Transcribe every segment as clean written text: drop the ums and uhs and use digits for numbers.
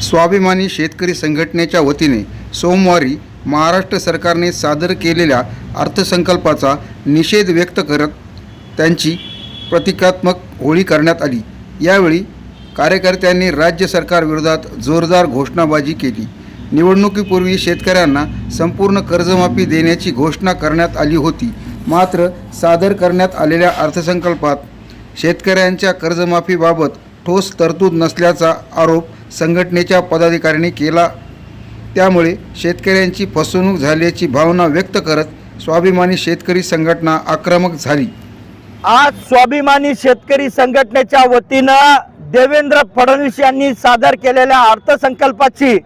स्वाभिमानी शेतकरी संघटनेच्या वतीने सोमवारी महाराष्ट्र सरकारने सादर केलेल्या अर्थसंकल्पाचा निषेध व्यक्त करत त्यांची प्रतिकात्मक होळी करण्यात आली। यावेळी कार्यकर्त्यांनी राज्य सरकारविरोधात जोरदार घोषणाबाजी केली। निवडणुकीपूर्वी शेतकऱ्यांना संपूर्ण कर्जमाफी देण्याची घोषणा करण्यात आली होती, मात्र सादर करण्यात आलेल्या अर्थसंकल्पात शेतकऱ्यांच्या कर्जमाफीबाबत ठोस तरतूद नसल्याचा आरोप संघटनेच्या पदाधिकाऱ्यांनी केला। त्यामुळे शेतकऱ्यांची फसवणूक झाल्याची भावना व्यक्त करत स्वाभिमानी शेतकरी संघटना आक्रमक झाली। आज स्वाभिमानी शेतकरी संघटनेच्या वतीनं देवेंद्र फडणवीस यांनी सादर केलेल्या अर्थसंकल्पाची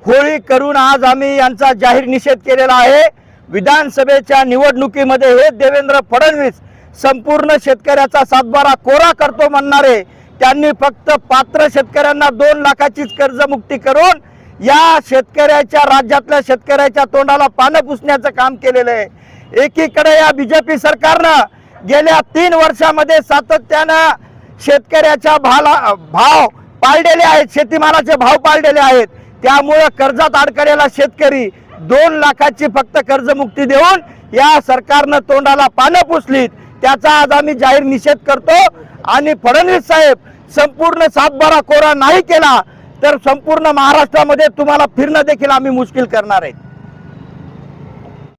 होळी करून आज आम्ही यांचा जाहीर निषेध केलेला आहे। विधानसभेच्या निवडणुकीमध्ये हे देवेंद्र फडणवीस संपूर्ण शेतकऱ्याचा सातबारा कोरा करतो म्हणणारे त्यांनी फक्त पात्र शेतकऱ्यांना 2 लाखाचीच कर्जमुक्ती करून या शेतकऱ्याच्या राज्यातल्या शेतकऱ्याच्या तोंडाला पानं पुसण्याचं काम केलेलं आहे। एकीकडे या बीजेपी सरकारनं गेल्या 3 वर्षामध्ये सातत्यानं शेतकऱ्याच्या भाव पाळलेले आहेत, शेतीमालाचे भाव पाळलेले आहेत। त्यामुळे कर्जात अडकलेला शेतकरी 2 लाखाची फक्त कर्जमुक्ती देऊन या सरकारनं तोंडाला पानं पुसलीत। त्याचा आज आम्ही जाहीर निषेध करतो आणि फडणवीस साहेब संपूर्ण सातबारा कोरा नाही केला तर संपूर्ण महाराष्ट्रामध्ये तुम्हाला फिरणं देखील आम्ही मुश्किल करणार आहे।